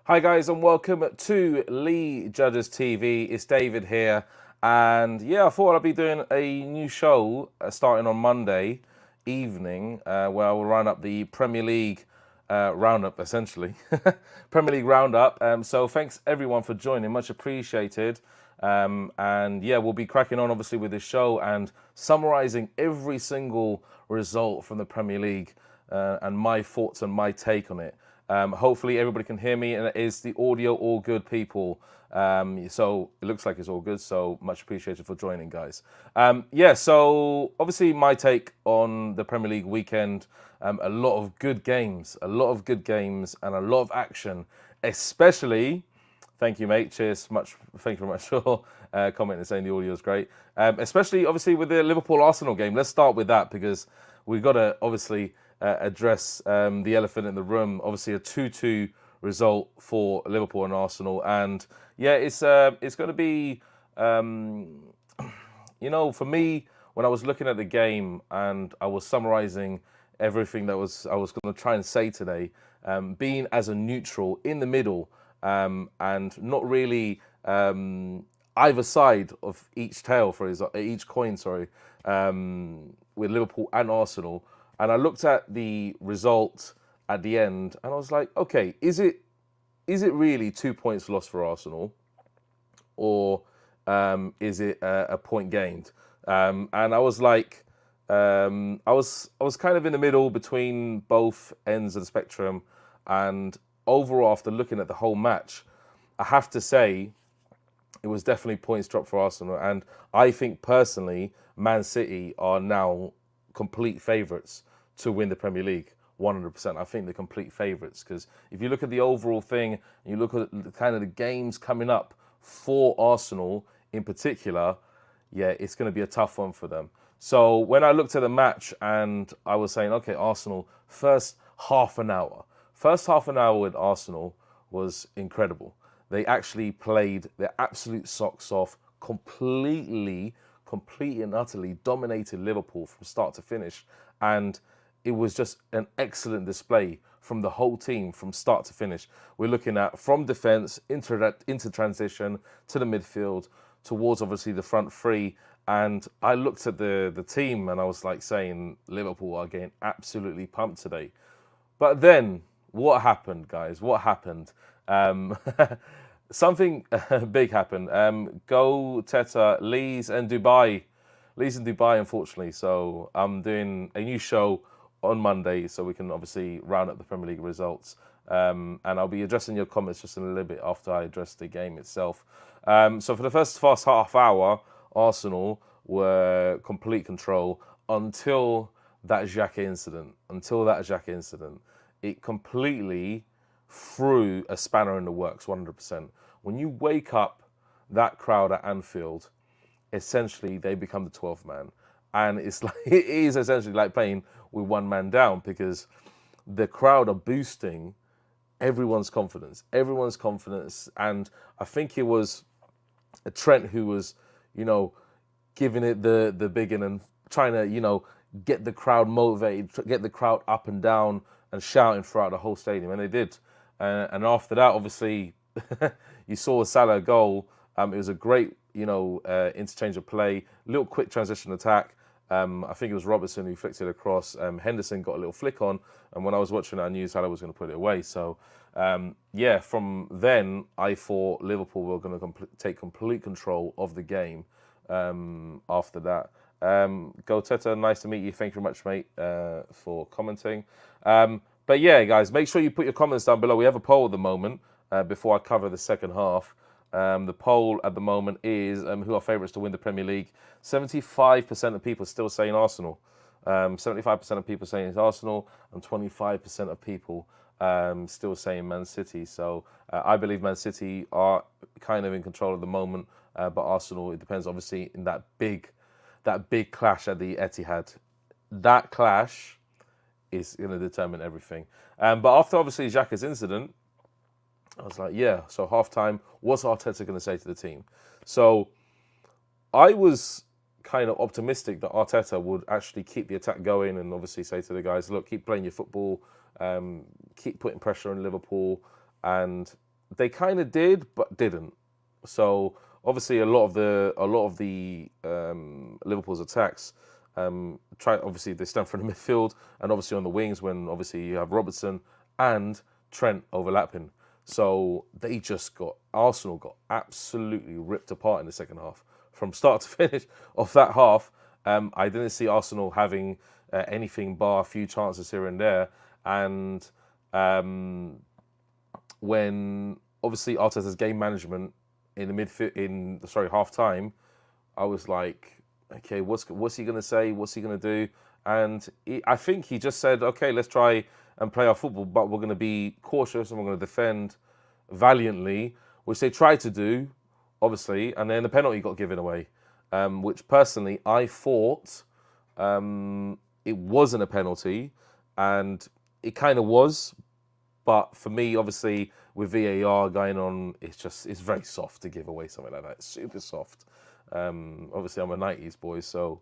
Hi guys and welcome to Lee Judges TV. It's David here, and yeah, I thought I'd be doing a new show starting on Monday evening where I will round up the Premier League roundup, essentially. Premier League roundup. So thanks everyone for joining, much appreciated. And yeah, we'll be cracking on obviously with this show and summarising every single result from the Premier League and my thoughts and my take on it. Hopefully everybody can hear me, and is the audio all good, people? So it looks like it's all good, so much appreciated for joining, guys. Yeah, so obviously my take on the Premier League weekend, a lot of good games, and a lot of action, especially... Thank you, mate. Cheers. Thank you very much for commenting and saying the audio is great. Especially, obviously, with the Liverpool-Arsenal game. Let's start with that because we've got to, obviously, address the elephant in the room. Obviously, a 2-2 result for Liverpool and Arsenal. And, yeah, it's going to be, for me, when I was looking at the game and I was summarising everything that I was going to try and say today, being as a neutral in the middle, and not really either side of each tail, for example, each coin, sorry, with Liverpool and Arsenal. And I looked at the result at the end, and I was like, okay, is it really 2 points lost for Arsenal, or is it a point gained? And I was like, I was kind of in the middle between both ends of the spectrum, and overall, after looking at the whole match, I have to say it was definitely points dropped for Arsenal. And I think personally, Man City are now complete favourites to win the Premier League. 100%. I think they're complete favourites because if you look at the overall thing, and you look at kind of the games coming up for Arsenal in particular, yeah, it's going to be a tough one for them. So when I looked at the match and I was saying, okay, Arsenal, first half an hour with Arsenal was incredible. They actually played their absolute socks off, completely and utterly dominated Liverpool from start to finish. And it was just an excellent display from the whole team from start to finish. We're looking at from defence, into transition, to the midfield, towards obviously the front three. And I looked at the team and I was like saying, Liverpool are getting absolutely pumped today. But then, what happened, guys? What happened? Something big happened. Go Teta, Leeds and Dubai, unfortunately. So I'm doing a new show on Monday, so we can obviously round up the Premier League results. And I'll be addressing your comments just in a little bit after I address the game itself. So for the first half hour, Arsenal were complete control until that Xhaka incident. It completely threw a spanner in the works, 100%. When you wake up that crowd at Anfield, essentially they become the 12th man. And it's like, it is essentially like playing with one man down because the crowd are boosting everyone's confidence. And I think it was Trent who was, giving it the big in and trying to, get the crowd motivated, get the crowd up and down and shouting throughout the whole stadium, and they did. And after that, obviously, you saw a Salah goal. It was a great, interchange of play, little quick transition attack. I think it was Robertson who flicked it across. Henderson got a little flick on, and when I was watching it, I knew Salah was going to put it away. So, yeah, from then, I thought Liverpool were going to take complete control of the game after that. Go Teta, nice to meet you. Thank you very much, mate, for commenting. But yeah, guys, make sure you put your comments down below. We have a poll at the moment before I cover the second half. The poll at the moment is who are favourites to win the Premier League. 75% of people still saying Arsenal. 75% of people saying it's Arsenal, and 25% of people still saying Man City. So I believe Man City are kind of in control at the moment, but Arsenal, it depends obviously in that big clash at the Etihad. That clash is going to determine everything. But after obviously Xhaka's incident, I was like, yeah, so halftime, what's Arteta going to say to the team? So I was kind of optimistic that Arteta would actually keep the attack going and obviously say to the guys, look, keep playing your football, keep putting pressure on Liverpool, and they kind of did, but didn't. So obviously, a lot of the Liverpool's attacks obviously they stem from the midfield and obviously on the wings when obviously you have Robertson and Trent overlapping. So Arsenal got absolutely ripped apart in the second half from start to finish of that half. I didn't see Arsenal having anything bar a few chances here and there, and when obviously Arteta's game management in the half time, I was like, okay, what's he gonna say? What's he gonna do? And I think he just said, okay, let's try and play our football, but we're gonna be cautious and we're gonna defend valiantly, which they tried to do, obviously, and then the penalty got given away, which personally I thought it wasn't a penalty, and it kind of was. But for me, obviously, with VAR going on, it's very soft to give away something like that. It's super soft. Obviously, I'm a 90s boy, so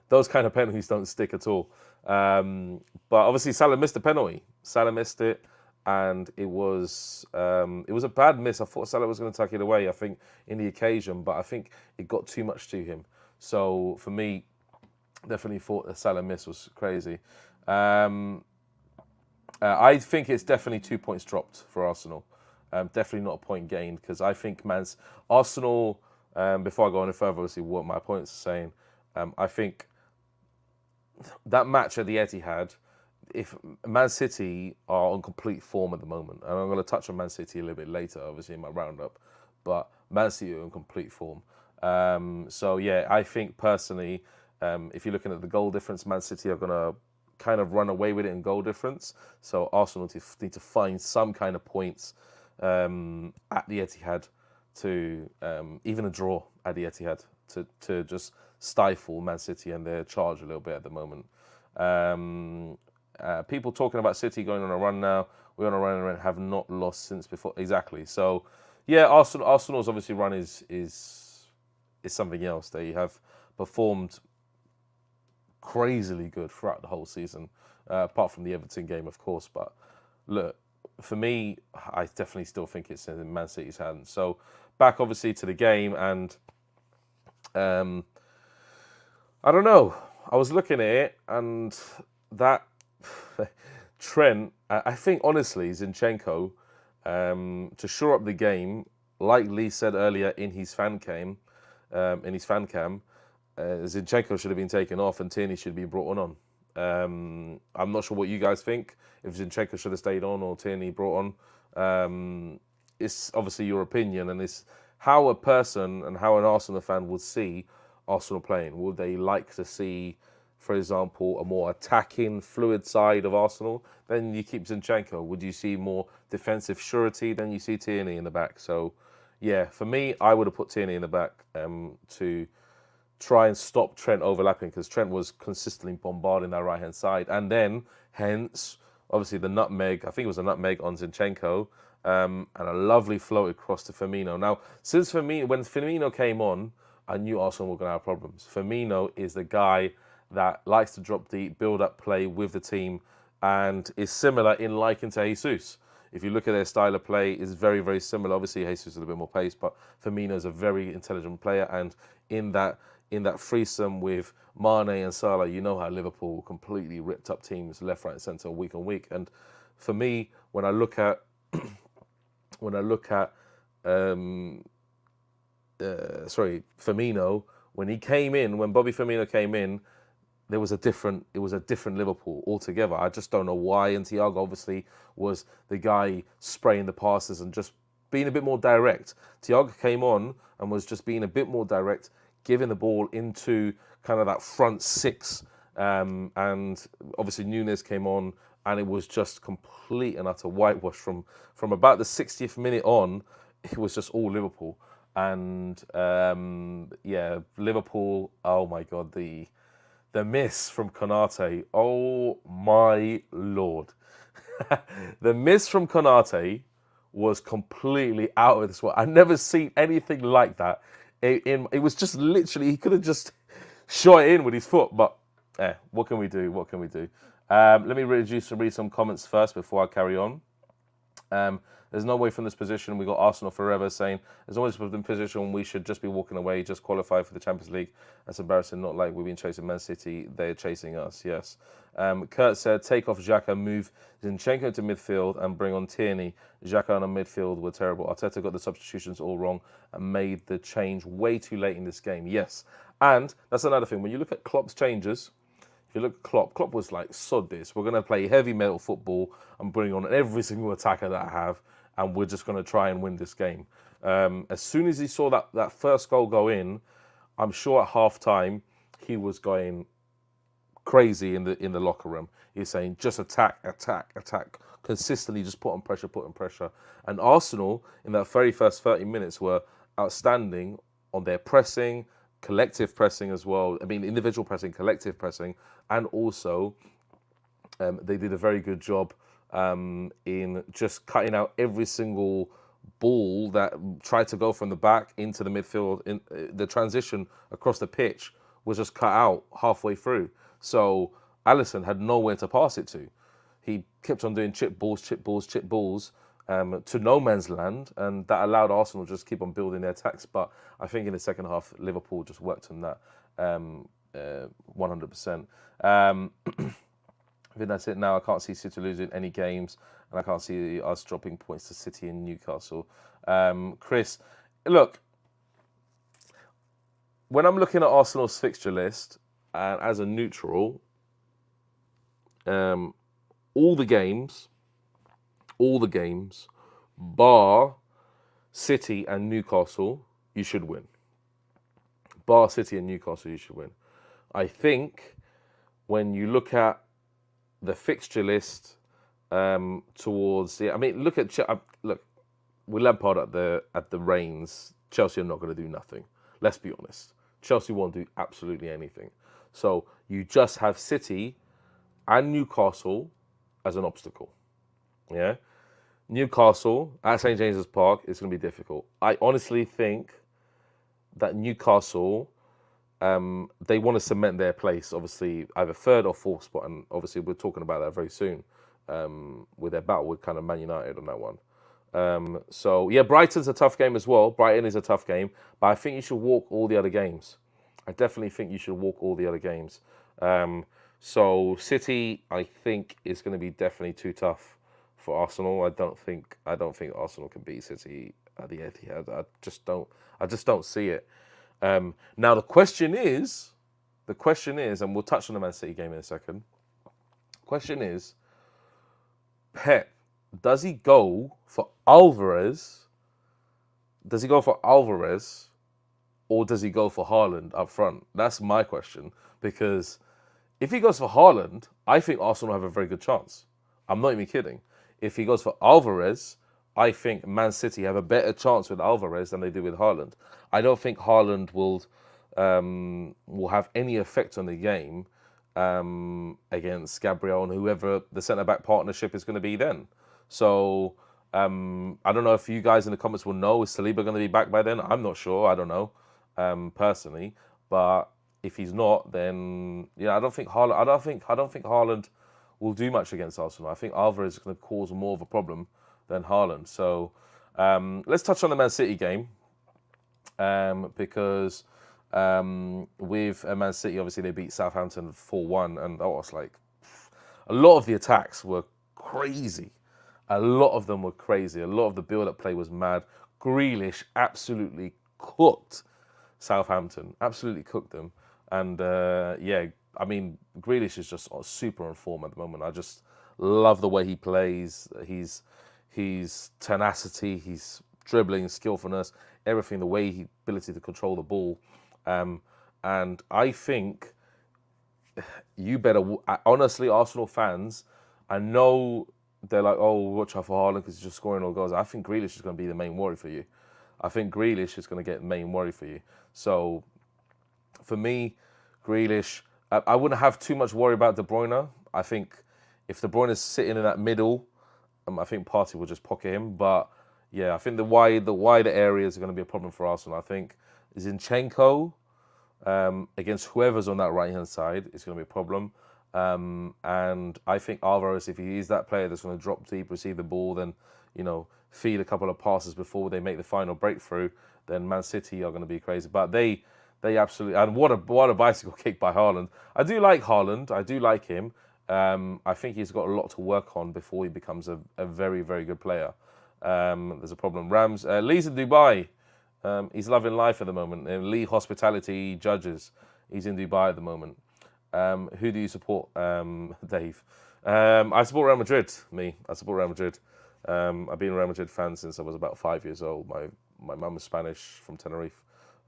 those kind of penalties don't stick at all. But obviously, Salah missed the penalty. Salah missed it, and it was a bad miss. I thought Salah was going to tuck it away, I think, in the occasion, but I think it got too much to him. So for me, definitely thought the Salah miss was crazy. I think it's definitely 2 points dropped for Arsenal. Definitely not a point gained, because I think Arsenal, before I go any further, obviously what my opponents are saying, I think that match at the Etihad, if Man City are on complete form at the moment, and I'm going to touch on Man City a little bit later, obviously in my roundup, but Man City are in complete form. So yeah, I think personally, if you're looking at the goal difference, Man City are going to kind of run away with it in goal difference. So Arsenal need to find some kind of points at the Etihad to even a draw at the Etihad to just stifle Man City and their charge a little bit at the moment. People talking about City going on a run now. We're on a run and have not lost since before. Exactly. So yeah, Arsenal's obviously run is something else. They have performed crazily good throughout the whole season, apart from the Everton game, of course. But look, for me, I definitely still think it's in Man City's hands. So back obviously to the game, and I don't know. I was looking at it, and that Trent, I think honestly, Zinchenko, to shore up the game, like Lee said earlier in his fan cam, Zinchenko should have been taken off and Tierney should have been brought on. I'm not sure what you guys think, if Zinchenko should have stayed on or Tierney brought on. It's obviously your opinion, and it's how a person and how an Arsenal fan would see Arsenal playing. Would they like to see, for example, a more attacking, fluid side of Arsenal? Then you keep Zinchenko. Would you see more defensive surety? Then you see Tierney in the back. So, yeah, for me, I would have put Tierney in the back to try and stop Trent overlapping, because Trent was consistently bombarding that right-hand side. And then, hence, obviously the nutmeg, I think it was a nutmeg on Zinchenko, and a lovely float across to Firmino. Now, when Firmino came on, I knew Arsenal were going to have problems. Firmino is the guy that likes to drop deep, build up play with the team, and is similar in liking to Jesus. If you look at their style of play, it's very, very similar. Obviously, Jesus is a bit more pace, but Firmino is a very intelligent player, and in that threesome with Mane and Salah, you know how Liverpool completely ripped up teams left, right, and centre week on week. And for me, when I look at Firmino, when Bobby Firmino came in, it was a different Liverpool altogether. I just don't know why. And Thiago obviously was the guy spraying the passes and just being a bit more direct. Thiago came on and was just being a bit more direct, giving the ball into kind of that front six. And obviously Nunes came on, and it was just complete and utter whitewash from about the 60th minute on. It was just all Liverpool. And Liverpool, oh my God, the miss from Konate, oh my Lord. The miss from Konate was completely out of this world. I've never seen anything like that. It was just literally, he could have just shot it in with his foot, but what can we do? What can we do? Let me read some comments first before I carry on. There's no way from this position. We got Arsenal Forever saying there's always been a position we should just be walking away, just qualify for the Champions League. That's embarrassing. Not like we've been chasing Man City. They're chasing us. Yes. Kurt said take off Xhaka, move Zinchenko to midfield, and bring on Tierney. Xhaka on a midfield were terrible. Arteta got the substitutions all wrong and made the change way too late in this game. Yes, and that's another thing. When you look at Klopp's changes. If you look at Klopp was like, sod this. We're going to play heavy metal football and bring on every single attacker that I have, and we're just going to try and win this game. As soon as he saw that first goal go in, I'm sure at half-time he was going crazy in the locker room. He's saying, just attack, attack, attack. Consistently just put on pressure. And Arsenal, in that very first 30 minutes, were outstanding on their pressing, collective pressing as well. I mean, individual pressing, collective pressing, and also they did a very good job in just cutting out every single ball that tried to go from the back into the midfield. In the transition across the pitch was just cut out halfway through. So Alisson had nowhere to pass it to. He kept on doing chip balls to no man's land, and that allowed Arsenal to just keep on building their attacks. But I think in the second half, Liverpool just worked on that 100%. I think that's it now. I can't see City losing any games, and I can't see us dropping points to City and Newcastle. Chris, look, when I'm looking at Arsenal's fixture list, and as a neutral, all the games, bar City and Newcastle, you should win. Bar City and Newcastle, you should win. I think when you look at the fixture list towards the, I mean, look with Lampard at the reins, Chelsea are not going to do nothing. Let's be honest. Chelsea won't do absolutely anything. So you just have City and Newcastle as an obstacle. Yeah. Newcastle at St. James's Park is going to be difficult. I honestly think that Newcastle, they want to cement their place, obviously, either third or fourth spot. And obviously, we're talking about that very soon with their battle with kind of Man United on that one. So, yeah, Brighton's a tough game as well. Brighton is a tough game. But I think you should walk all the other games. I definitely think you should walk all the other games. So, City, I think, is going to be definitely too tough for Arsenal. I don't think Arsenal can beat City at the Etihad. I just don't see it. Now the question is, and we'll touch on the Man City game in a second. Question is, Pep, does he go for Alvarez? Or does he go for Haaland up front? That's my question. Because if he goes for Haaland, I think Arsenal have a very good chance. I'm not even kidding. If he goes for Alvarez, I think Man City have a better chance with Alvarez than they do with Haaland. I don't think Haaland will have any effect on the game against Gabriel and whoever the centre-back partnership is going to be then. So I don't know if you guys in the comments will know, is Saliba going to be back by then? I'm not sure. I don't know personally, but if he's not, then I don't think Haaland will do much against Arsenal. I think Alvarez is going to cause more of a problem than Haaland. So let's touch on the Man City game because with Man City, obviously they beat Southampton 4-1, and that was like a lot of the attacks were crazy. A lot of them were crazy. A lot of the build-up play was mad. Grealish absolutely cooked Southampton. Absolutely cooked them. And I mean, Grealish is just super on form at the moment. I just love the way he plays. His tenacity, his dribbling, skillfulness, everything, the way he ability to control the ball. And I think you better, honestly, Arsenal fans, I know they're like, oh, watch out for Haaland because he's just scoring all goals. I think Grealish is going to be the main worry for you. I think Grealish is going to get the main worry for you. So for me, Grealish, I wouldn't have too much worry about De Bruyne. I think if De Bruyne is sitting in that middle, I think Partey will just pocket him. But yeah, I think the wider areas are going to be a problem for Arsenal. I think Zinchenko against whoever's on that right-hand side is going to be a problem. And I think Alvarez, if he is that player that's going to drop deep, receive the ball, then, feed a couple of passes before they make the final breakthrough, then Man City are going to be crazy. But they absolutely, and what a bicycle kick by Haaland. I do like Haaland. I do like him. I think he's got a lot to work on before he becomes a very, very good player. There's a problem. Lee's in Dubai. He's loving life at the moment. And Lee Hospitality Judges. He's in Dubai at the moment. Who do you support, Dave? I support Real Madrid. I support Real Madrid. I've been a Real Madrid fan since I was about 5 years old. My mum is Spanish from Tenerife,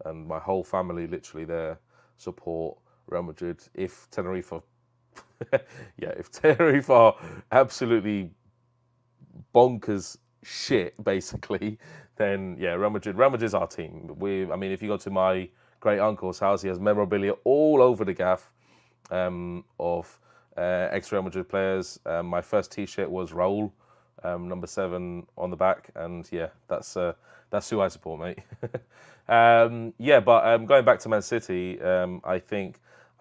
and my whole family literally there support Real Madrid. If Tenerife are, if Tenerife are absolutely bonkers shit, basically, then Real Madrid. Real Madrid's our team. If you go to my great uncle's house, he has memorabilia all over the gaff of ex-Real Madrid players. My first T-shirt was Raúl, number 7 on the back, and that's who I support, mate. But going back to Man City, I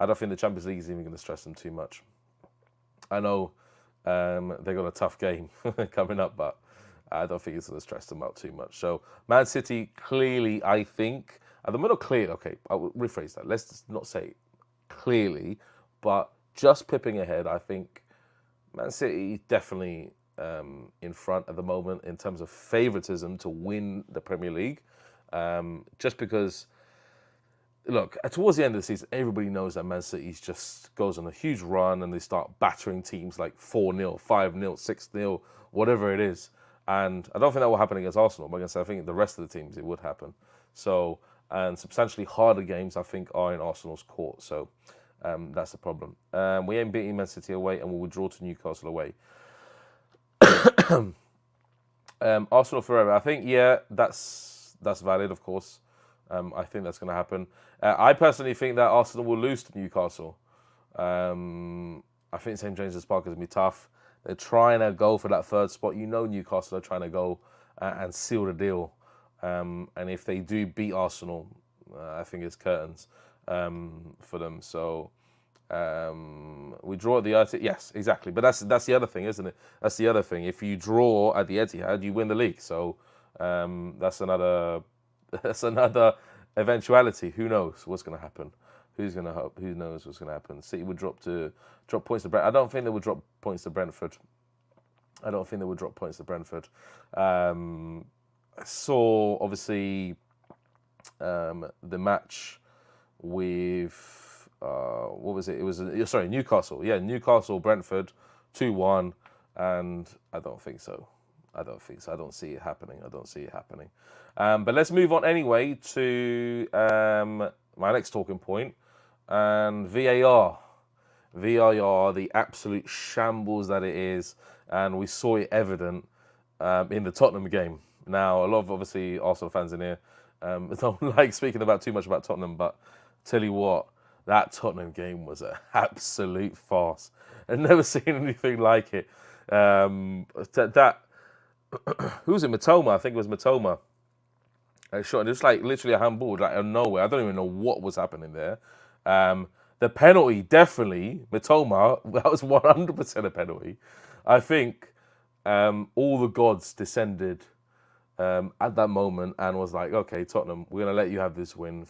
don't think the Champions League is even going to stress them too much. I know they got a tough game coming up, but I don't think it's going to stress them out too much. So Man City clearly, I think, at the moment, clearly. Okay, I'll rephrase that. Let's just not say clearly, but just pipping ahead. I think Man City definitely in front at the moment in terms of favouritism to win the Premier League. Just because, look, towards the end of the season, everybody knows that Man City just goes on a huge run and they start battering teams like 4-0, 5-0, 6-0, whatever it is. And I don't think that will happen against Arsenal, but I think the rest of the teams, it would happen. So, and substantially harder games, I think, are in Arsenal's court. So that's the problem. We ain't beating Man City away, and we will draw to Newcastle away. Arsenal forever. I think, that's valid, of course. I think that's going to happen. I personally think that Arsenal will lose to Newcastle. I think St James's Park is going to be tough. They're trying to go for that third spot. Newcastle are trying to go and seal the deal. And if they do beat Arsenal, I think it's curtains for them. So we draw at the Etihad. Yes, exactly. But that's the other thing, isn't it? That's the other thing. If you draw at the Etihad, you win the league. So that's another eventuality. Who knows what's going to happen? Who knows what's going to happen? City would drop points to Brentford. I don't think they would drop points to Brentford. I saw, obviously, the match with, what was it? It was, Newcastle. Yeah, Newcastle, Brentford, 2-1, and I don't think so. I don't see it happening. But let's move on anyway to my next talking point, and VAR. VAR, the absolute shambles that it is, and we saw it evident in the Tottenham game. Now, a lot of, obviously, Arsenal fans in here don't like speaking too much about Tottenham, but tell you what, that Tottenham game was an absolute farce. I've never seen anything like it. Who was it? Matoma, I think it was Matoma. Shot, and it was like literally a handball, like out of nowhere. I don't even know what was happening there. The penalty, definitely, Matoma, that was 100% a penalty. I think all the gods descended at that moment and was like, okay, Tottenham, we're going to let you have this win.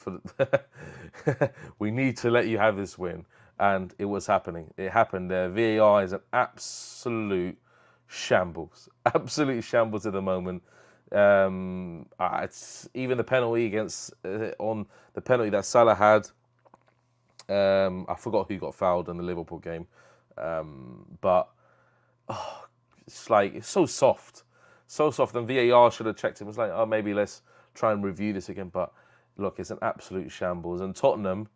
We need to let you have this win. And it was happening. It happened there. VAR is an absolute shambles. Absolute shambles at the moment. It's even the penalty on the penalty that Salah had. I forgot who got fouled in the Liverpool game. But it's so soft. So soft, and VAR should have checked it. It was like, oh, maybe let's try and review this again. But look, it's an absolute shambles. And Tottenham,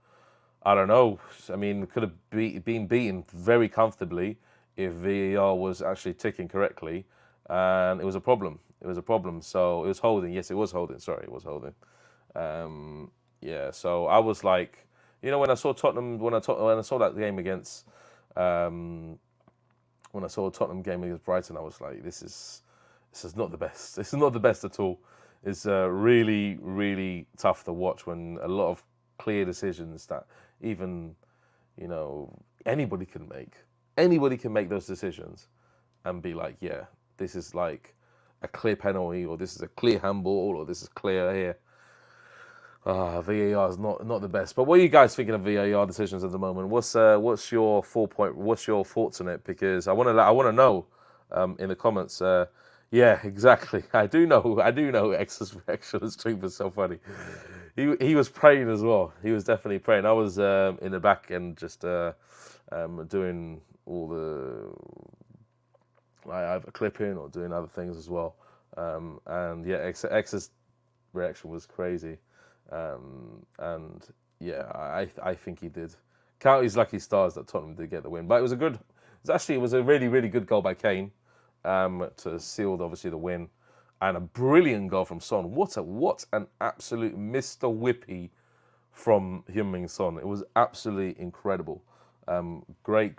I don't know. I mean, could have been beaten very comfortably if VAR was actually ticking correctly. And it was a problem. So it was holding. Yes, it was holding. Sorry, it was holding. So I was like, when I saw Tottenham, when I saw that game against, when I saw a Tottenham game against Brighton, I was like, this is not the best. This is not the best at all. It's really, really tough to watch when a lot of clear decisions that even, you know, anybody can make. Anybody can make those decisions and be like, yeah, this is like a clear penalty, or this is a clear handball, or this is clear here. VAR is not the best. But what are you guys thinking of VAR decisions at the moment? What's your what's your thoughts on it? Because I want to know in the comments. Yeah, exactly. I do know. X's reaction on the stream was so funny. He was praying as well. He was definitely praying. I was in the back and just doing all the either clipping or doing other things as well. And yeah, X's reaction was crazy. And yeah, I think he did count his lucky stars that Tottenham did get the win. But it was a really, really good goal by Kane to seal obviously the win, and a brilliant goal from Son. What an absolute Mr. Whippy from Heung-min Son. It was absolutely incredible. Great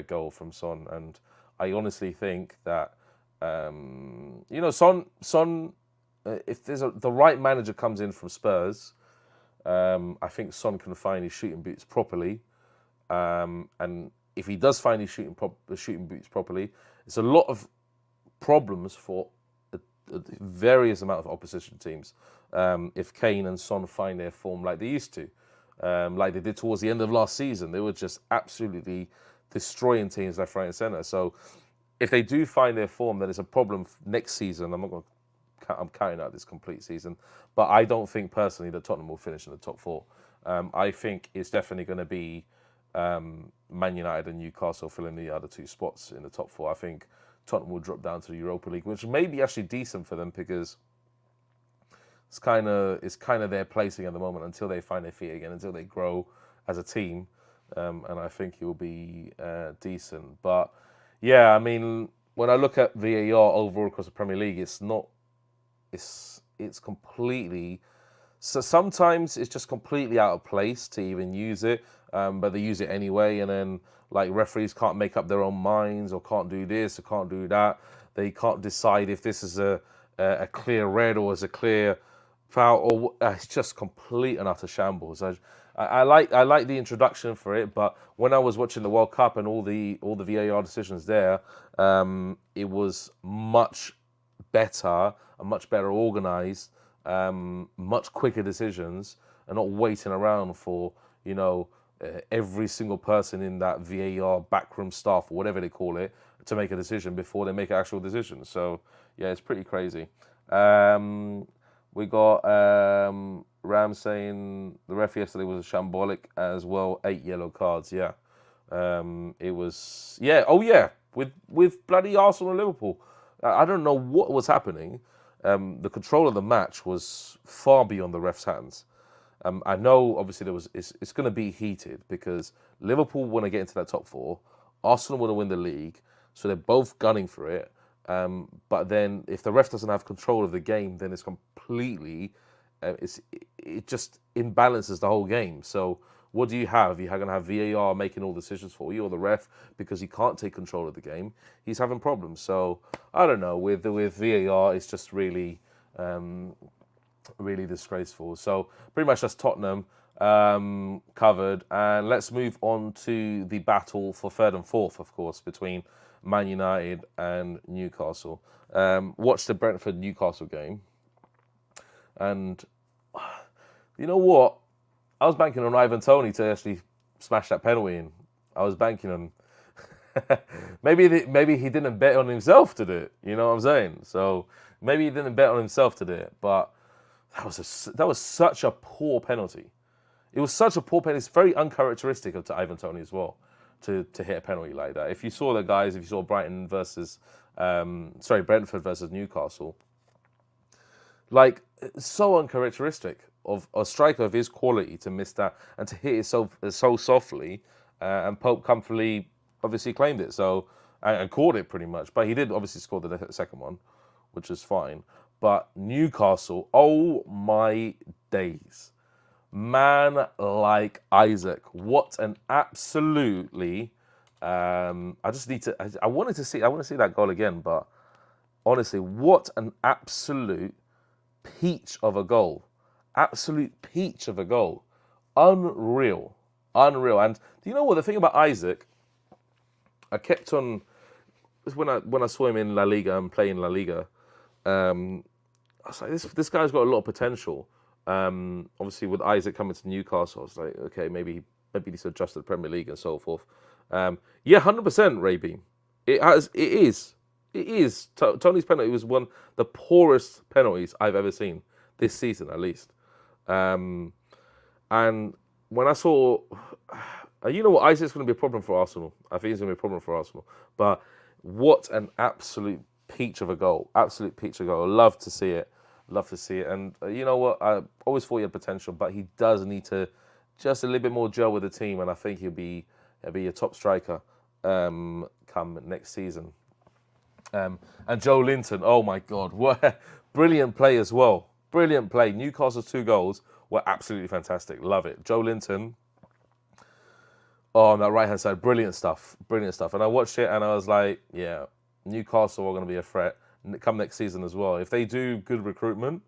goal from Son, and I honestly think that Son. If the right manager comes in from Spurs, I think Son can find his shooting boots properly. And if he does find his shooting boots properly, it's a lot of problems for a various amount of opposition teams. If Kane and Son find their form like they used to, like they did towards the end of last season, they were just absolutely destroying teams left, right, and centre. So if they do find their form, then it's a problem next season. I'm counting out this complete season, but I don't think personally that Tottenham will finish in the top four. I think it's definitely going to be Man United and Newcastle filling the other two spots in the top four. I think Tottenham will drop down to the Europa League, which may be actually decent for them because it's kind of their placing at the moment until they find their feet again, until they grow as a team, and I think it will be decent. But yeah, I mean, when I look at VAR overall across the Premier League, it's completely, so sometimes it's just completely out of place to even use it, but they use it anyway, and then like referees can't make up their own minds, or can't do this or can't do that. They can't decide if this is a clear red or is a clear foul, or it's just complete and utter shambles. I like the introduction for it, but when I was watching the World Cup and all the VAR decisions there, it was much better and much better organised, much quicker decisions, and not waiting around for every single person in that VAR backroom staff or whatever they call it to make a decision before they make an actual decision. So yeah, it's pretty crazy. We got Ram saying the ref yesterday was shambolic as well. 8 yellow cards. Yeah, it was. Yeah. Oh yeah. With bloody Arsenal and Liverpool. I don't know what was happening. The control of the match was far beyond the ref's hands. I know, obviously, it's going to be heated because Liverpool want to get into that top four. Arsenal want to win the league, so they're both gunning for it. But then, if the ref doesn't have control of the game, then it's completely, it just imbalances the whole game. So what do you have? You're going to have VAR making all decisions for you, or the ref, because he can't take control of the game. He's having problems. So I don't know. With VAR, it's just really, really disgraceful. So pretty much that's Tottenham covered, and let's move on to the battle for third and fourth, of course, between Man United and Newcastle. Watched the Brentford Newcastle game, and you know what? I was banking on Ivan Toney to actually smash that penalty in. I was banking on maybe he didn't bet on himself to do it. You know what I'm saying? So maybe he didn't bet on himself to do it, but that was such a poor penalty. It was such a poor penalty. It's very uncharacteristic of Ivan Toney as well to hit a penalty like that. If you saw Brentford versus Newcastle, like, so uncharacteristic of a striker of his quality to miss that and to hit it so softly, and Pope comfortably obviously claimed it and caught it pretty much. But he did obviously score the second one, which is fine. But Newcastle, oh my days. Man like Isaac, what an absolutely, I want to see that goal again, but honestly, what an absolute peach of a goal. Absolute peach of a goal. Unreal. Unreal. And do you know what? The thing about Isaac, I kept on, when I saw him in La Liga and playing La Liga, I was like, this guy's got a lot of potential. Obviously, with Isaac coming to Newcastle, I was like, okay, maybe he needs to adjust to the Premier League and so forth. Yeah, 100%, Ray Beam. It is. Tony's penalty was one of the poorest penalties I've ever seen this season, at least. And when I saw, you know what, Isaac's going to be a problem for Arsenal. I think he's going to be a problem for Arsenal. But what an absolute peach of a goal. Absolute peach of a goal. Love to see it. Love to see it. And you know what, I always thought he had potential, but he does need to just a little bit more gel with the team, and I think he'll be a top striker come next season. And Joe Linton, oh my God, what a brilliant play as well. Brilliant play. Newcastle's 2 goals were absolutely fantastic. Love it. Joe Linton, on that right-hand side, brilliant stuff. Brilliant stuff. And I watched it and I was like, yeah, Newcastle are going to be a threat come next season as well. If they do good recruitment,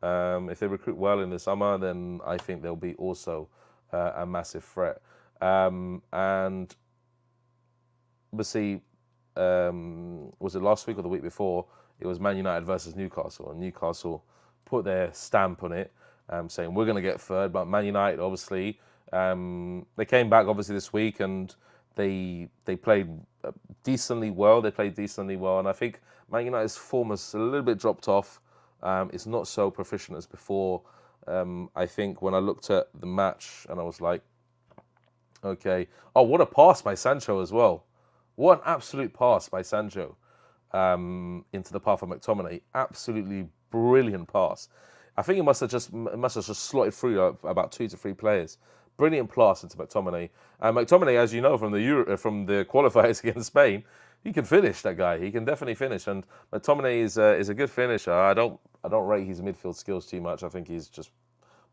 if they recruit well in the summer, then I think they'll be also a massive threat. And obviously, was it last week or the week before? It was Man United versus Newcastle, and Newcastle put their stamp on it, saying we're going to get third. But Man United, obviously, they came back obviously this week, and they played decently well. They played decently well, and I think Man United's form has a little bit dropped off. It's not so proficient as before. I think when I looked at the match, and I was like, okay. Oh, what a pass by Sancho as well. What an absolute pass by Sancho into the path of McTominay. Absolutely brilliant pass. I think it must have just slotted through about 2 to 3 players. Brilliant pass into McTominay. And McTominay, as you know from the qualifiers against Spain, he can finish, that guy. He can definitely finish. And McTominay is a good finisher. I don't rate his midfield skills too much. I think he's just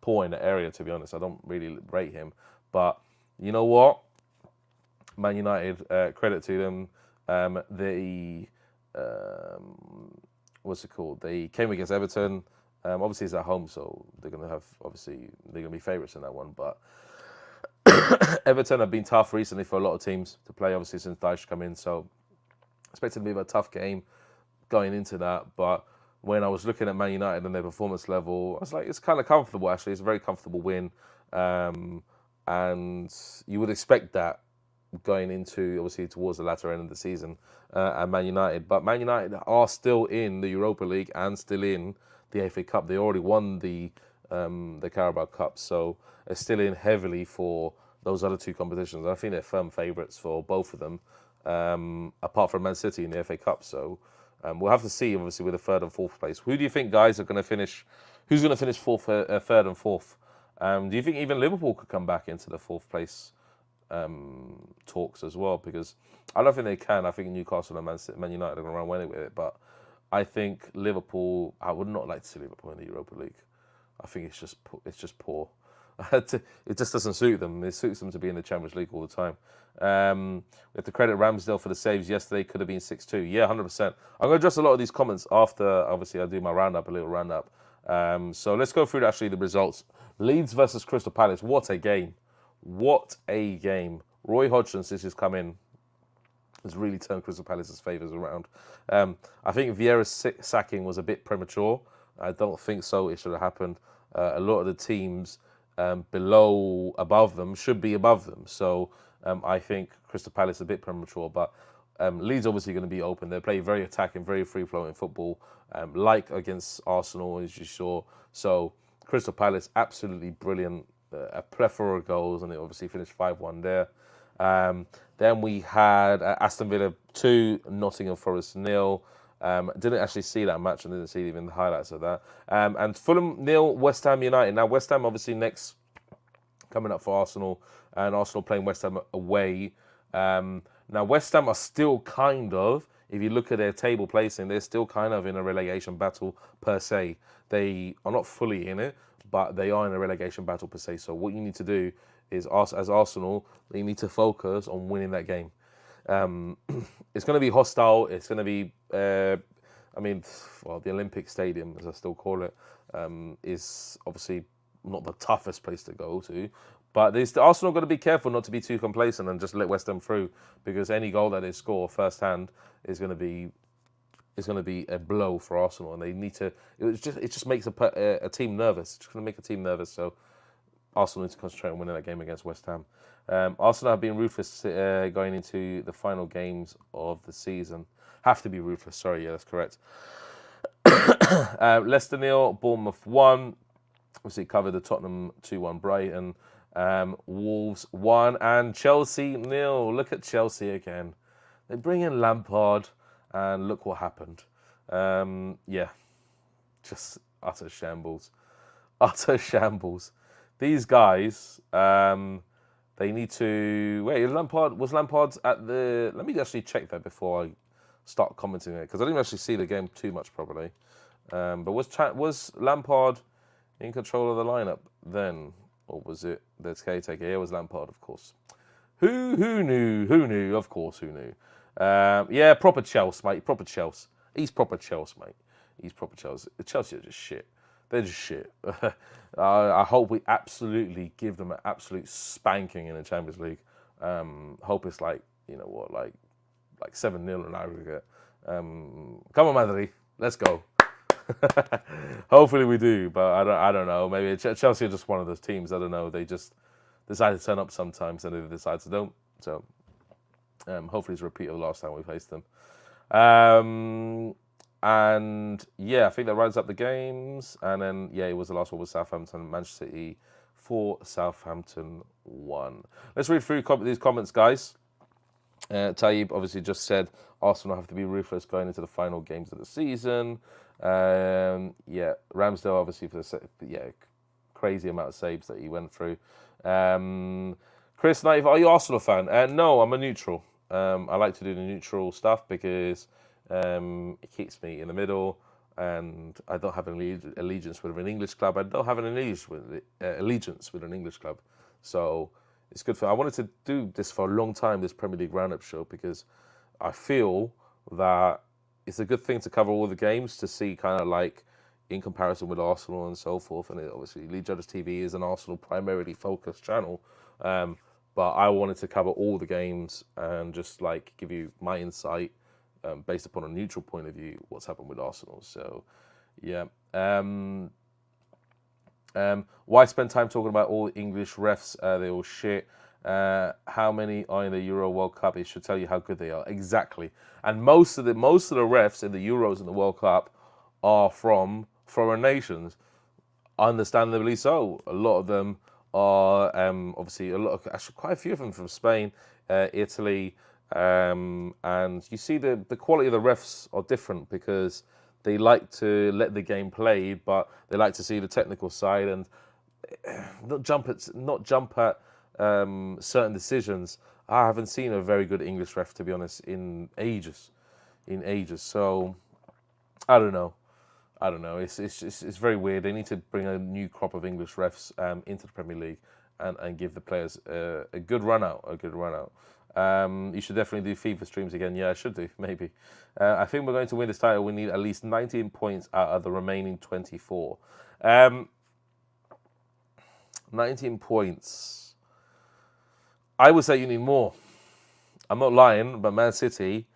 poor in the area, to be honest. I don't really rate him. But you know what? Man United, credit to them. What's it called? They came against Everton. Obviously, it's at home, so they're going to be favourites in that one. But Everton have been tough recently for a lot of teams to play, obviously, since Dyche come in. So expected to be a tough game going into that. But when I was looking at Man United and their performance level, I was like, it's kind of comfortable, actually. It's a very comfortable win. And you would expect that going into, obviously, towards the latter end of the season at Man United. But Man United are still in the Europa League and still in the FA Cup. They already won the Carabao Cup, so they're still in heavily for those other 2 competitions. I think they're firm favourites for both of them, apart from Man City in the FA Cup. So we'll have to see, obviously, with the 3rd and 4th place. Who do you think, guys, are going to finish? Who's going to finish 3rd and 4th? Do you think even Liverpool could come back into the 4th place talks as well? Because I don't think they can. I think Newcastle and Man United are going to run away with it. But I think Liverpool, I would not like to see Liverpool in the Europa League. I think it's just poor. It just doesn't suit them. It suits them to be in the Champions League all the time. We have to credit Ramsdale for the saves yesterday. Could have been 6-2. Yeah, 100%. I'm going to address a lot of these comments after, obviously, I do my roundup, a little roundup. So let's go through actually the results. Leeds versus Crystal Palace. What a game. What a game. Roy Hodgson, since he's come in, has really turned Crystal Palace's favours around. I think Vieira's sacking was a bit premature. I don't think so. It should have happened. A lot of the teams above them should be above them. So I think Crystal Palace is a bit premature, but Leeds obviously going to be open. They play very attacking, very free-flowing football, like against Arsenal, as you saw. So Crystal Palace, absolutely brilliant. A plethora of goals, and they obviously finished 5-1 there. Then we had Aston Villa 2, Nottingham Forest 0. Didn't actually see that match and didn't see even the highlights of that. And Fulham 0, West Ham United. Now, West Ham obviously next coming up for Arsenal, and Arsenal playing West Ham away. Now, West Ham are still kind of, if you look at their table placing, they're still kind of in a relegation battle per se. They are not fully in it, but they are in a relegation battle per se. So what you need to do is, as Arsenal, you need to focus on winning that game. It's going to be hostile. It's going to be, the Olympic Stadium, as I still call it, is obviously not the toughest place to go to, But Arsenal got to be careful not to be too complacent and just let West Ham through, because any goal that they score first hand is going to be a blow for Arsenal, and they need to. It just makes a team nervous. It's just going to make a team nervous. So Arsenal need to concentrate on winning that game against West Ham. Arsenal have been ruthless going into the final games of the season. Have to be ruthless. Sorry, yeah, that's correct. Leicester 0, Bournemouth 1. Obviously covered the Tottenham 2-1 Brighton. Wolves 1 and Chelsea 0. Look at Chelsea again. They bring in Lampard and look what happened. Yeah, just utter shambles. Utter shambles. These guys, they need to... Wait, was Lampard at the... Let me actually check that before I start commenting it, because I didn't actually see the game too much probably. But was Lampard in control of the lineup then? Or was it the caretaker? Yeah, it was Lampard, of course. Who knew? Who knew? Of course, who knew? Yeah, proper Chelsea, mate. Proper Chelsea. He's proper Chelsea, mate. He's proper Chelsea. Chelsea are just shit. They're just shit. I hope we absolutely give them an absolute spanking in the Champions League. Hope it's like, you know what, like 7-0 in aggregate. Come on, Madrid. Let's go. Hopefully we do, but I don't know. Maybe Chelsea are just one of those teams. I don't know. They just decide to turn up sometimes, and they decide to don't. So hopefully it's a repeat of the last time we faced them. And yeah, I think that rounds up the games. And then yeah, it was the last one with Southampton, Manchester City 4, Southampton 1. Let's read through these comments, guys. Tayyip obviously just said Arsenal have to be ruthless going into the final games of the season. Yeah, Ramsdale obviously for the crazy amount of saves that he went through. Chris Knight, are you Arsenal fan? No, I'm a neutral. I like to do the neutral stuff because it keeps me in the middle, and I don't have an allegiance with an English club. I don't have an allegiance with an English club, so it's good for. I wanted to do this for a long time, this Premier League Roundup show, because I feel that it's a good thing to cover all the games to see kind of like in comparison with Arsenal and so forth. And obviously, League Judges TV is an Arsenal primarily focused channel, but I wanted to cover all the games and just like give you my insight based upon a neutral point of view what's happened with Arsenal. So yeah. Why spend time talking about all English refs? They're all shit. How many are in the Euro World Cup? It should tell you how good they are. Exactly. And most of the refs in the Euros and the World Cup are from foreign nations. Understandably so. A lot of them are obviously actually quite a few of them from Spain, Italy, and you see the quality of the refs are different because they like to let the game play, but they like to see the technical side and not jump at certain decisions. I haven't seen a very good English ref, to be honest, in ages. So I don't know. It's very weird. They need to bring a new crop of English refs into the Premier League and give the players a good run out. You should definitely do FIFA streams again. Yeah, I should do, maybe. I think we're going to win this title. We need at least 19 points out of the remaining 24. 19 points. I would say you need more. I'm not lying, but Man City,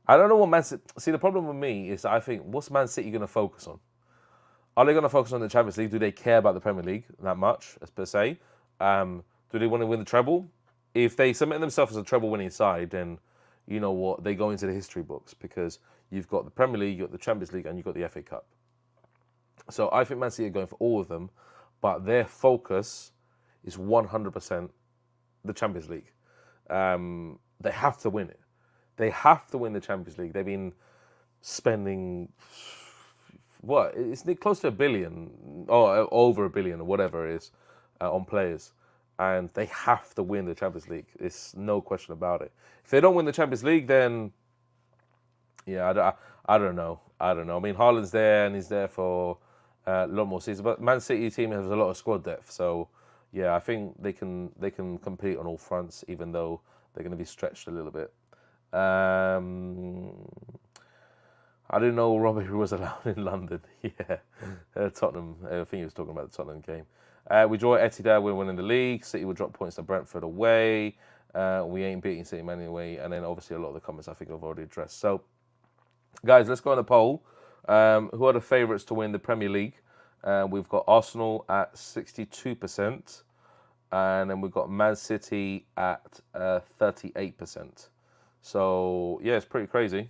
I don't know what Man City... See, the problem with me is I think, what's Man City going to focus on? Are they going to focus on the Champions League? Do they care about the Premier League that much, as per se? Do they want to win the treble? If they submit themselves as a treble-winning side, then you know what? They go into the history books because you've got the Premier League, you've got the Champions League, and you've got the FA Cup. So I think Man City are going for all of them, but their focus is 100% the Champions League. They have to win it. They have to win the Champions League. They've been spending, what? It's close to $1 billion, or over $1 billion, or whatever it is, on players. And they have to win the Champions League. It's no question about it. If they don't win the Champions League, then, yeah, I don't know. I mean, Haaland's there, and he's there for a lot more seasons. But Man City team has a lot of squad depth. So, yeah, I think they can compete on all fronts, even though they're going to be stretched a little bit. I didn't know Robbie was allowed in London. Yeah, Tottenham. I think he was talking about the Tottenham game. We draw at Etihad, we're winning the league. City will drop points to Brentford away. We ain't beating City Man anyway. And then obviously a lot of the comments I think I've already addressed. So, guys, let's go on a poll. Who are the favourites to win the Premier League? We've got Arsenal at 62%. And then we've got Man City at 38%. So, yeah, it's pretty crazy.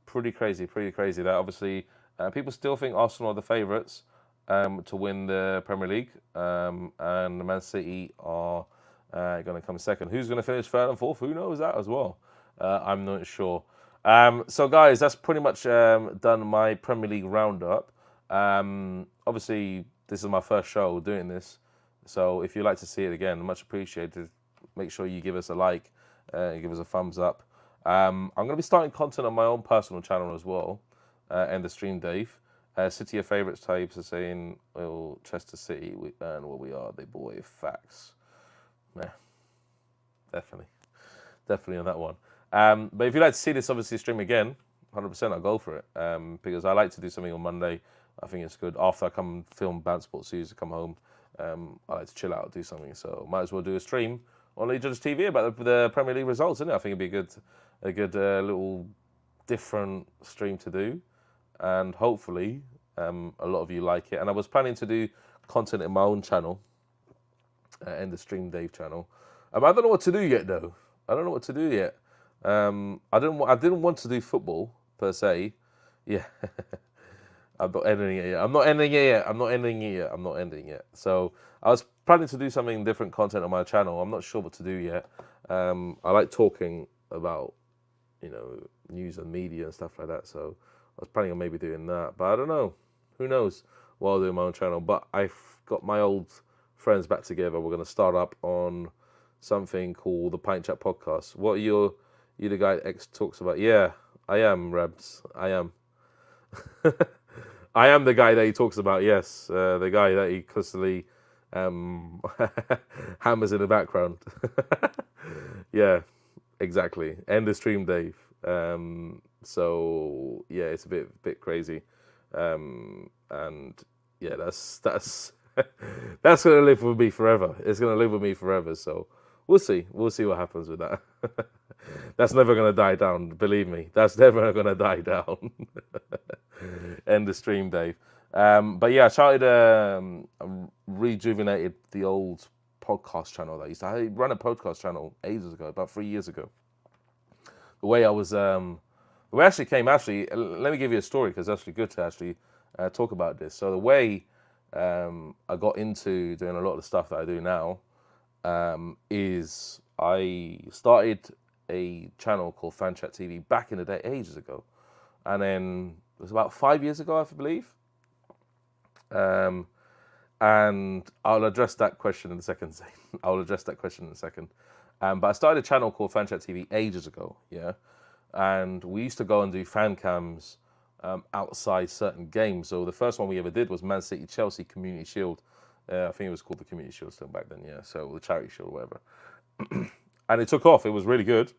Pretty crazy. That obviously people still think Arsenal are the favourites to win the Premier League. And Man City are going to come second. Who's going to finish third and fourth? Who knows that as well? I'm not sure. So, guys, that's pretty much done my Premier League roundup. Obviously, this is my first show doing this. So if you'd like to see it again, much appreciated. Make sure you give us a like, give us a thumbs up. I'm going to be starting content on my own personal channel as well, and the stream Dave. City of Favourites types are saying, well, Chester City, we earn what we are, they boy, facts. Yeah, definitely on that one. But if you'd like to see this obviously stream again, 100% I'll go for it, because I like to do something on Monday. I think it's good. After I come film Band Sports News, come home, I like to chill out, do something. So might as well do a stream on Legion TV about the Premier League results, isn't it? I think it'd be a good little different stream to do, and hopefully a lot of you like it. And I was planning to do content in my own channel, in the Stream Dave channel. I don't know what to do yet, though. I don't know what to do yet. I didn't want to do football per se. Yeah. I'm not ending it yet. So I was planning to do something different content on my channel. I'm not sure what to do yet. I like talking about, news and media and stuff like that. So I was planning on maybe doing that. But I don't know. Who knows what I'll do on my own channel. But I've got my old friends back together. We're going to start up on something called the Pint Chat Podcast. What are you the guy X talks about? Yeah, I am, Rebs. I am. I am the guy that he talks about, yes. The guy that he constantly hammers in the background. Yeah, exactly. End the stream, Dave. So, yeah, it's a bit crazy. And, yeah, that's that's going to live with me forever. It's going to live with me forever, so we'll see. We'll see what happens with that. That's never going to die down, believe me. That's never going to die down. End the stream, Dave. But yeah, I started, rejuvenated the old podcast channel that I used to. I ran a podcast channel ages ago, about 3 years ago. The way I was, let me give you a story, because it's actually good to actually talk about this. So the way I got into doing a lot of the stuff that I do now is I started a channel called Fan Chat TV back in the day, ages ago. And then it was about 5 years ago, I believe. And I'll address that question in a second. But I started a channel called Fan Chat TV ages ago, yeah. And we used to go and do fan cams outside certain games. So the first one we ever did was Man City Chelsea Community Shield. I think it was called the Community Shield still back then, yeah. So the Charity Shield or whatever. And it took off. It was really good.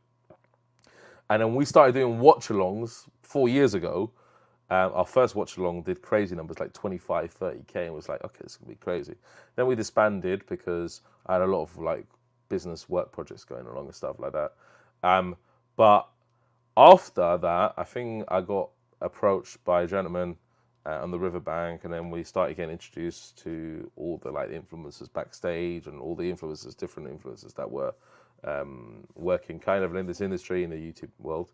And then we started doing watch-alongs 4 years ago. Our first watch-along did crazy numbers, like 25, 30K, and was like, okay, it's going to be crazy. Then we disbanded because I had a lot of like business work projects going along and stuff like that. But after that, I think I got approached by a gentleman on the riverbank, and then we started getting introduced to all the like influencers backstage and all the influencers, different influencers that were working kind of in this industry, in the YouTube world.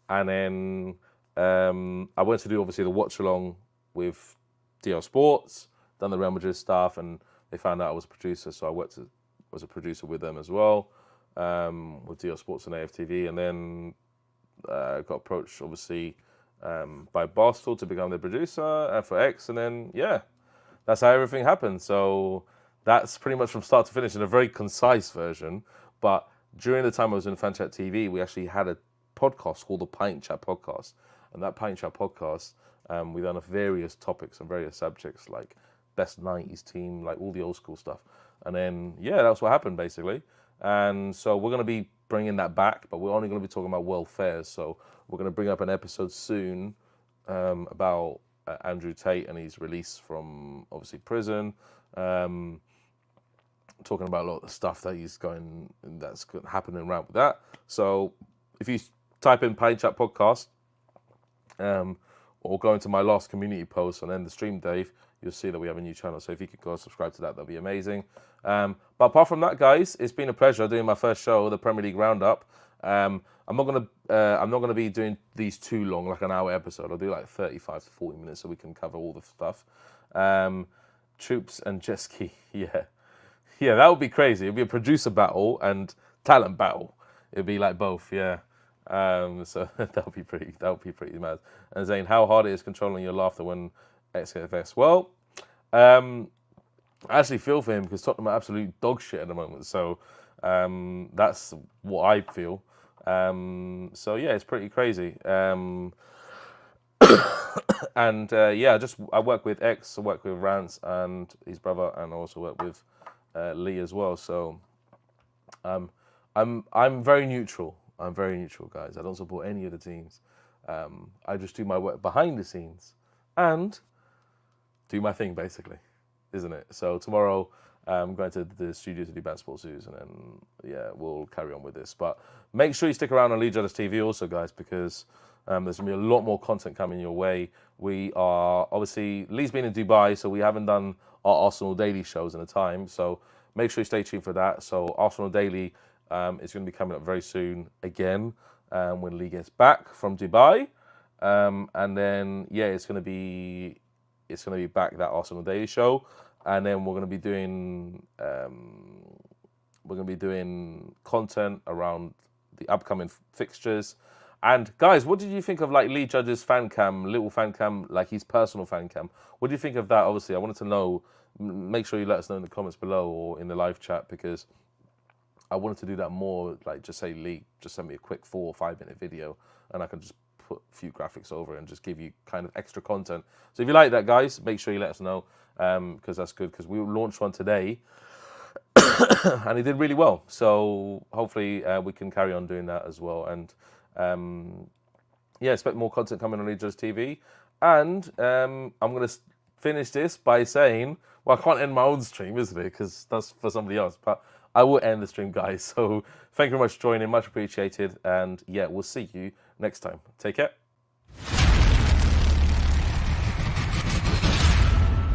And then I went to do obviously the watch along with DL Sports, done the Real Madrid stuff, and they found out I was a producer, so I worked as a producer with them as well, with DL Sports and AFTV, and then got approached obviously by Barstool to become the producer for X, and then yeah, that's how everything happened. So that's pretty much from start to finish in a very concise version. But during the time I was in Fan Chat TV, we actually had a podcast called the Pint Chat Podcast. And that Pint Chat Podcast, we done various topics and various subjects, like best 90s team, like all the old school stuff. And then, yeah, that's what happened, basically. And so we're going to be bringing that back, but we're only going to be talking about world fairs. So we're going to bring up an episode soon about Andrew Tate and his release from obviously prison. Talking about a lot of the stuff that's happening around with that. So if you type in Pine Chat Podcast, or go into my last community post and end the stream, Dave, you'll see that we have a new channel. So if you could go subscribe to that, that'd be amazing. But apart from that, guys, it's been a pleasure doing my first show, the Premier League Roundup. I'm not gonna be doing these too long, like an hour episode. I'll do like 35 to 40 minutes so we can cover all the stuff. Troops and jet ski, yeah, that would be crazy. It'd be a producer battle and talent battle. It'd be like both, yeah. So that would be pretty mad. And Zane, how hard it is controlling your laughter when XFS? Well, I actually feel for him because Tottenham are absolute dog shit at the moment. So that's what I feel. So yeah, it's pretty crazy. And yeah, I work with X, I work with Rance and his brother, and I also work with Lee as well. So I'm very neutral. I'm very neutral, guys. I don't support any of the teams. I just do my work behind the scenes and do my thing, basically, isn't it? So tomorrow I'm going to the studio to do Band Sports News, and then, yeah, we'll carry on with this. But make sure you stick around on Lee Judders TV also, guys, because there's going to be a lot more content coming your way. We are, obviously, Lee's been in Dubai, so we haven't done our Arsenal Daily shows in a time. So make sure you stay tuned for that. So Arsenal Daily is going to be coming up very soon again when Lee gets back from Dubai, and then yeah, it's going to be back, that Arsenal Daily show, and then we're going to be doing content around the upcoming fixtures. And guys, what did you think of like Lee Judge's fan cam, little fan cam, like his personal fan cam? What do you think of that? Obviously, I wanted to know. Make sure you let us know in the comments below or in the live chat, because I wanted to do that more, like just say, Lee, just send me a quick 4 or 5 minute video and I can just put a few graphics over it and just give you kind of extra content. So if you like that, guys, make sure you let us know, because that's good, because we launched one today and it did really well. So hopefully we can carry on doing that as well. And yeah, expect more content coming on Legions TV. And I'm going to finish this by saying, well, I can't end my own stream, isn't it? Because that's for somebody else. But I will end the stream, guys. So thank you very much for joining. Much appreciated. And yeah, we'll see you next time. Take care.